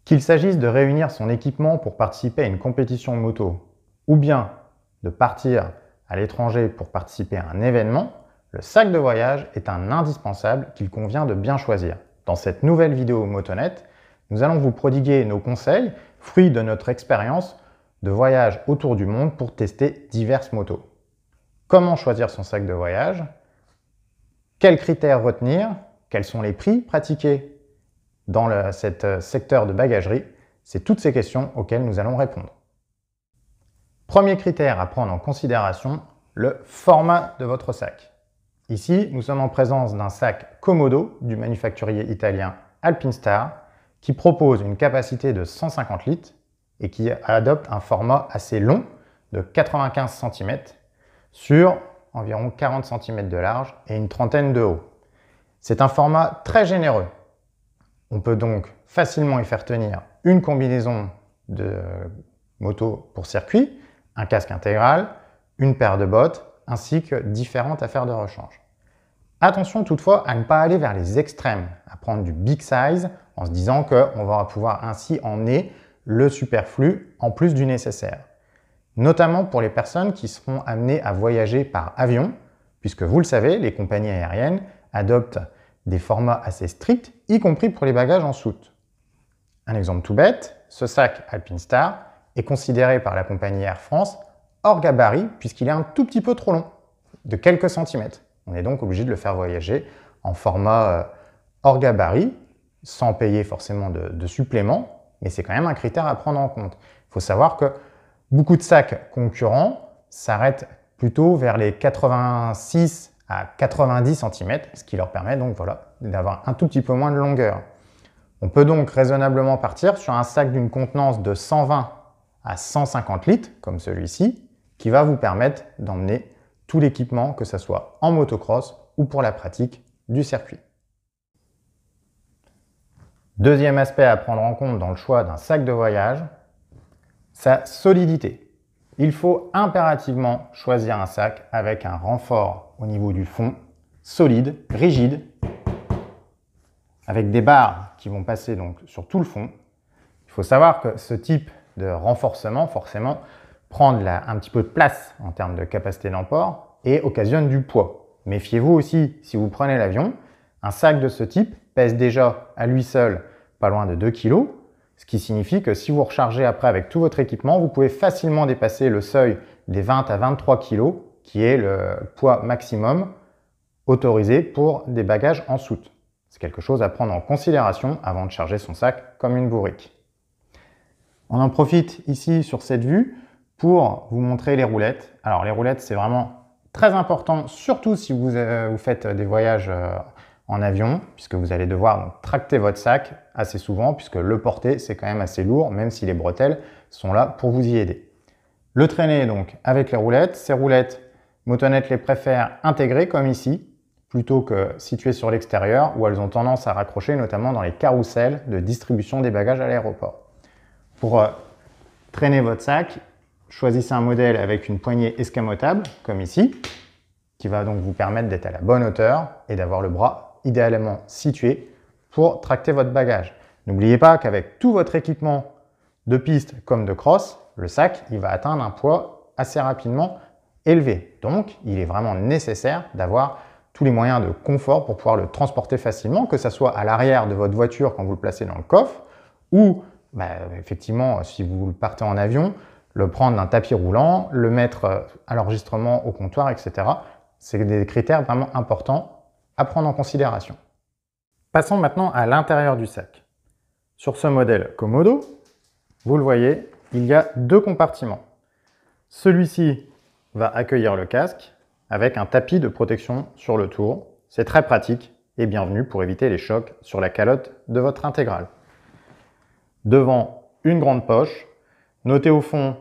Qu'il s'agisse de réunir son équipement pour participer à une compétition moto ou bien de partir à l'étranger pour participer à un événement, le sac de voyage est un indispensable qu'il convient de bien choisir. Dans cette nouvelle vidéo Motonet, nous allons vous prodiguer nos conseils, fruits de notre expérience de voyage autour du monde pour tester diverses motos. Comment choisir son sac de voyage? Quels critères retenir? Quels sont les prix pratiqués dans ce secteur de bagagerie? C'est toutes ces questions auxquelles nous allons répondre. Premier critère à prendre en considération, le format de votre sac. Ici, nous sommes en présence d'un sac Comodo du manufacturier italien Alpinstar qui propose une capacité de 150 litres et qui adopte un format assez long de 95 cm sur environ 40 cm de large et une trentaine de haut. C'est un format très généreux. On peut donc facilement y faire tenir une combinaison de moto pour circuit, un casque intégral, une paire de bottes, ainsi que différentes affaires de rechange. Attention toutefois à ne pas aller vers les extrêmes, à prendre du big size en se disant qu'on va pouvoir ainsi emmener le superflu en plus du nécessaire. Notamment pour les personnes qui seront amenées à voyager par avion, puisque vous le savez, les compagnies aériennes adoptent des formats assez stricts, y compris pour les bagages en soute. Un exemple tout bête, ce sac Alpinstar est considéré par la compagnie Air France hors gabarit puisqu'il est un tout petit peu trop long, de quelques centimètres. On est donc obligé de le faire voyager en format hors gabarit, sans payer forcément de supplément, mais c'est quand même un critère à prendre en compte. Il faut savoir que beaucoup de sacs concurrents s'arrêtent plutôt vers les 86 à 90 cm, ce qui leur permet donc d'avoir un tout petit peu moins de longueur. On peut donc raisonnablement partir sur un sac d'une contenance de 120 à 150 litres, comme celui-ci, qui va vous permettre d'emmener tout l'équipement, que ce soit en motocross ou pour la pratique du circuit. Deuxième aspect à prendre en compte dans le choix d'un sac de voyage, sa solidité. Il faut impérativement choisir un sac avec un renfort au niveau du fond, solide, rigide, avec des barres qui vont passer donc sur tout le fond. Il faut savoir que ce type de renforcement, forcément, prend un petit peu de place en termes de capacité d'emport et occasionne du poids. Méfiez-vous aussi, si vous prenez l'avion, un sac de ce type pèse déjà à lui seul pas loin de 2 kg, ce qui signifie que si vous rechargez après avec tout votre équipement, vous pouvez facilement dépasser le seuil des 20 à 23 kg, qui est le poids maximum autorisé pour des bagages en soute. C'est quelque chose à prendre en considération avant de charger son sac comme une bourrique. On en profite ici sur cette vue pour vous montrer les roulettes. Alors les roulettes, c'est vraiment très important, surtout si vous faites des voyages en avion, puisque vous allez devoir donc tracter votre sac assez souvent, puisque le porter, c'est quand même assez lourd, même si les bretelles sont là pour vous y aider. Le traîner donc avec les roulettes. Ces roulettes, Motonet les préfère intégrées comme ici, plutôt que situées sur l'extérieur, où elles ont tendance à raccrocher, notamment dans les carrousels de distribution des bagages à l'aéroport. Pour traîner votre sac, choisissez un modèle avec une poignée escamotable, comme ici, qui va donc vous permettre d'être à la bonne hauteur et d'avoir le bras idéalement situé pour tracter votre bagage. N'oubliez pas qu'avec tout votre équipement de piste comme de cross, le sac il va atteindre un poids assez rapidement élevé. Donc, il est vraiment nécessaire d'avoir tous les moyens de confort pour pouvoir le transporter facilement, que ce soit à l'arrière de votre voiture quand vous le placez dans le coffre ou effectivement, si vous partez en avion, le prendre d'un tapis roulant, le mettre à l'enregistrement au comptoir, etc. C'est des critères vraiment importants à prendre en considération. Passons maintenant à l'intérieur du sac. Sur ce modèle Comodo, vous le voyez, il y a deux compartiments. Celui-ci va accueillir le casque avec un tapis de protection sur le tour. C'est très pratique et bienvenu pour éviter les chocs sur la calotte de votre intégrale. Devant, une grande poche. Notez au fond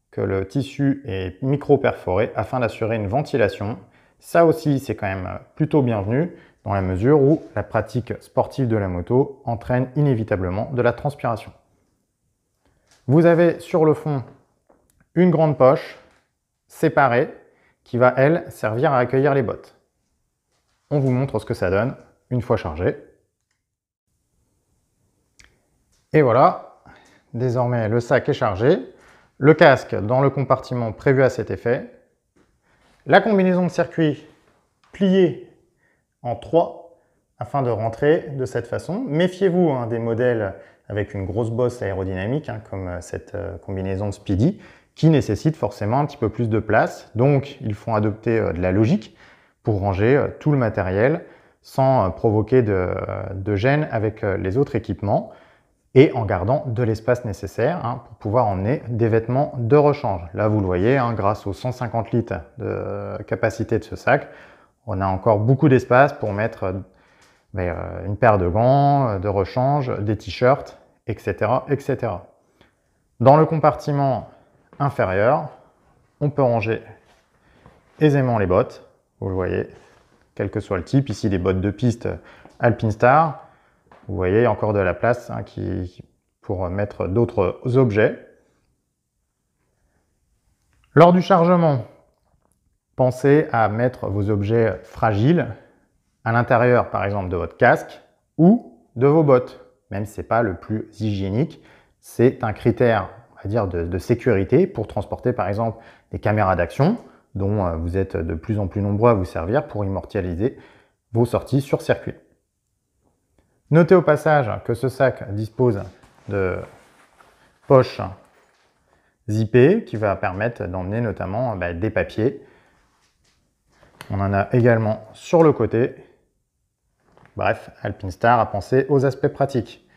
que le tissu est micro-perforé afin d'assurer une ventilation. Ça aussi, c'est quand même plutôt bienvenu dans la mesure où la pratique sportive de la moto entraîne inévitablement de la transpiration. Vous avez sur le fond une grande poche séparée qui va, elle, servir à accueillir les bottes. On vous montre ce que ça donne une fois chargé. Et voilà, désormais le sac est chargé, le casque dans le compartiment prévu à cet effet, la combinaison de circuits pliée en 3 afin de rentrer de cette façon. Méfiez-vous hein, des modèles avec une grosse bosse aérodynamique hein, comme cette combinaison de Speedy qui nécessite forcément un petit peu plus de place. Donc ils font adopter de la logique pour ranger tout le matériel sans provoquer de gêne avec les autres équipements et en gardant de l'espace nécessaire hein, pour pouvoir emmener des vêtements de rechange. Là, vous le voyez, hein, grâce aux 150 litres de capacité de ce sac, on a encore beaucoup d'espace pour mettre une paire de gants, de rechange, des t-shirts, etc., etc. Dans le compartiment inférieur, on peut ranger aisément les bottes, vous le voyez, quel que soit le type. Ici, des bottes de piste Alpinstar. Vous voyez, il y a encore de la place hein, pour mettre d'autres objets. Lors du chargement, pensez à mettre vos objets fragiles à l'intérieur, par exemple, de votre casque ou de vos bottes. Même si ce n'est pas le plus hygiénique, c'est un critère, on va dire, de sécurité pour transporter, par exemple, des caméras d'action dont vous êtes de plus en plus nombreux à vous servir pour immortaliser vos sorties sur circuit. Notez au passage que ce sac dispose de poches zippées qui va permettre d'emmener notamment des papiers. On en a également sur le côté. Bref, Alpinstar a pensé aux aspects pratiques.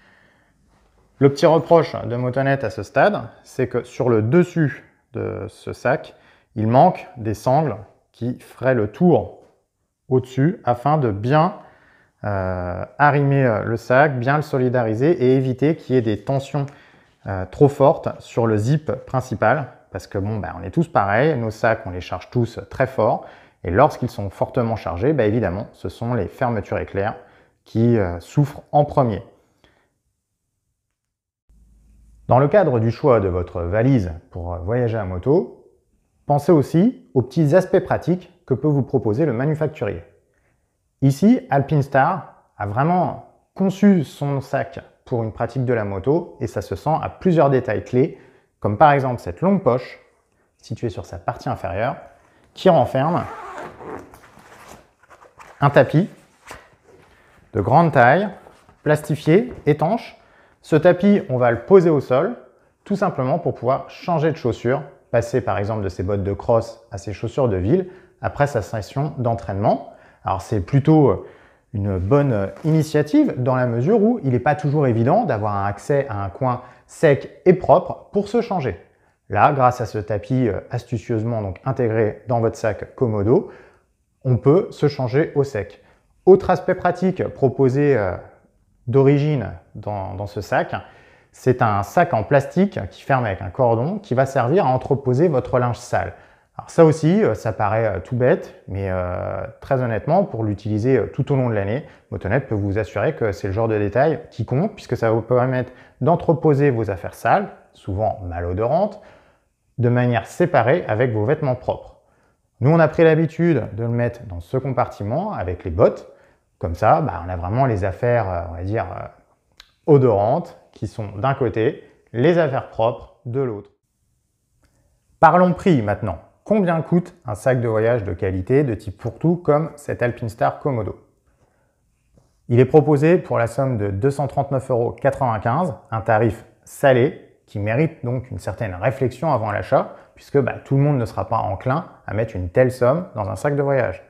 Le petit reproche de Motonet à ce stade, c'est que sur le dessus de ce sac, il manque des sangles qui feraient le tour au-dessus afin de bien arrimer le sac, bien le solidariser et éviter qu'il y ait des tensions trop fortes sur le zip principal parce que bon, on est tous pareils, nos sacs on les charge tous très fort et lorsqu'ils sont fortement chargés, évidemment ce sont les fermetures éclairs qui souffrent en premier. Dans le cadre du choix de votre valise pour voyager à moto, pensez aussi aux petits aspects pratiques que peut vous proposer le manufacturier. Ici, Alpinstar a vraiment conçu son sac pour une pratique de la moto et ça se sent à plusieurs détails clés, comme par exemple cette longue poche située sur sa partie inférieure qui renferme un tapis de grande taille, plastifié, étanche. Ce tapis, on va le poser au sol, tout simplement pour pouvoir changer de chaussures, passer par exemple de ses bottes de cross à ses chaussures de ville après sa session d'entraînement. Alors c'est plutôt une bonne initiative dans la mesure où il n'est pas toujours évident d'avoir un accès à un coin sec et propre pour se changer. Là, grâce à ce tapis astucieusement donc intégré dans votre sac Komodo, on peut se changer au sec. Autre aspect pratique proposé d'origine dans ce sac, c'est un sac en plastique qui ferme avec un cordon qui va servir à entreposer votre linge sale. Alors ça aussi, ça paraît tout bête, mais très honnêtement, pour l'utiliser tout au long de l'année, Motonet peut vous assurer que c'est le genre de détail qui compte puisque ça va vous permettre d'entreposer vos affaires sales, souvent malodorantes, de manière séparée avec vos vêtements propres. Nous, on a pris l'habitude de le mettre dans ce compartiment avec les bottes. Comme ça, on a vraiment les affaires, on va dire, odorantes qui sont d'un côté, les affaires propres de l'autre. Parlons prix maintenant. Combien coûte un sac de voyage de qualité de type fourre-tout comme cet Alpinstar Komodo? Il est proposé pour la somme de 239,95 €, un tarif salé qui mérite donc une certaine réflexion avant l'achat puisque tout le monde ne sera pas enclin à mettre une telle somme dans un sac de voyage.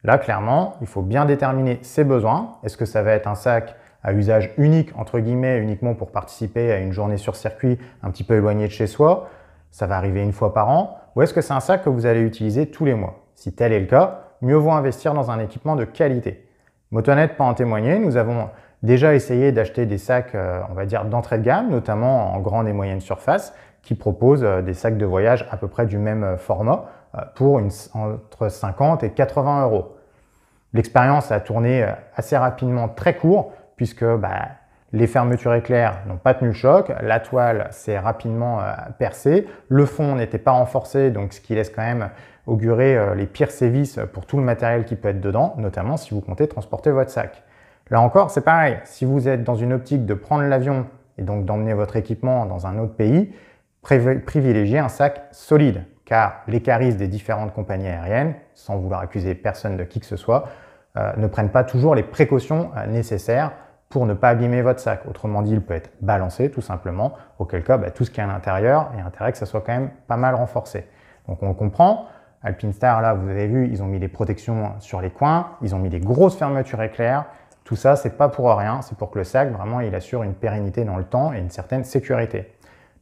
Là, clairement, il faut bien déterminer ses besoins. Est-ce que ça va être un sac à usage unique, entre guillemets, uniquement pour participer à une journée sur circuit un petit peu éloignée de chez soi? Ça va arriver une fois par an. Ou est-ce que c'est un sac que vous allez utiliser tous les mois? Si tel est le cas, mieux vaut investir dans un équipement de qualité. Motonet peut en témoigner. Nous avons déjà essayé d'acheter des sacs, on va dire, d'entrée de gamme, notamment en grande et moyenne surface, qui proposent des sacs de voyage à peu près du même format pour entre 50 et 80 €. L'expérience a tourné assez rapidement très court puisque les fermetures éclairs n'ont pas tenu le choc, la toile s'est rapidement percée, le fond n'était pas renforcé, donc ce qui laisse quand même augurer les pires sévices pour tout le matériel qui peut être dedans, notamment si vous comptez transporter votre sac. Là encore, c'est pareil, si vous êtes dans une optique de prendre l'avion et donc d'emmener votre équipement dans un autre pays, privilégiez un sac solide, car les caristes des différentes compagnies aériennes, sans vouloir accuser personne de qui que ce soit, ne prennent pas toujours les précautions nécessaires pour ne pas abîmer votre sac. Autrement dit, il peut être balancé tout simplement, auquel cas tout ce qui est à l'intérieur, il y a intérêt que ça soit quand même pas mal renforcé. Donc on le comprend, Alpinestar là vous avez vu, ils ont mis des protections sur les coins, ils ont mis des grosses fermetures éclairs, tout ça c'est pas pour rien, c'est pour que le sac vraiment il assure une pérennité dans le temps et une certaine sécurité.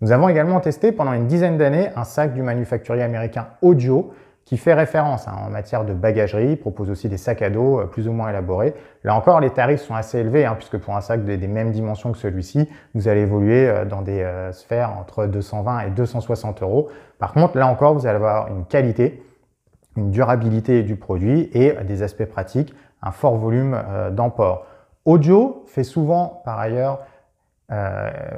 Nous avons également testé pendant une dizaine d'années un sac du manufacturier américain Ogio qui fait référence en matière de bagagerie, propose aussi des sacs à dos plus ou moins élaborés. Là encore, les tarifs sont assez élevés, puisque pour un sac des mêmes dimensions que celui-ci, vous allez évoluer dans des sphères entre 220 et 260 €. Par contre, là encore, vous allez avoir une qualité, une durabilité du produit et des aspects pratiques, un fort volume d'emport. Ogio fait souvent, par ailleurs,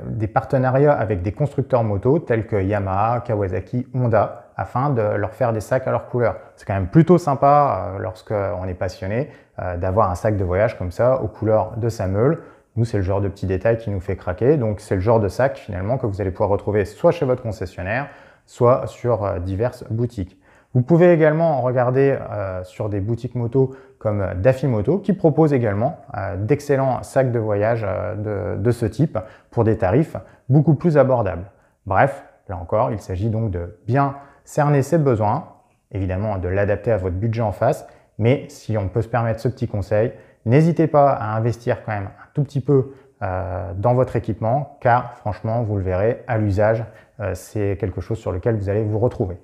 des partenariats avec des constructeurs moto tels que Yamaha, Kawasaki, Honda afin de leur faire des sacs à leur couleur. C'est quand même plutôt sympa lorsqu'on est passionné d'avoir un sac de voyage comme ça aux couleurs de sa meule. Nous, c'est le genre de petit détail qui nous fait craquer. Donc, c'est le genre de sac finalement que vous allez pouvoir retrouver soit chez votre concessionnaire, soit sur diverses boutiques. Vous pouvez également regarder sur des boutiques moto comme Dafimoto qui propose également d'excellents sacs de voyage de ce type pour des tarifs beaucoup plus abordables. Bref, là encore, il s'agit donc de bien cerner ses besoins, évidemment de l'adapter à votre budget en face, mais si on peut se permettre ce petit conseil, n'hésitez pas à investir quand même un tout petit peu dans votre équipement car franchement, vous le verrez, à l'usage, c'est quelque chose sur lequel vous allez vous retrouver.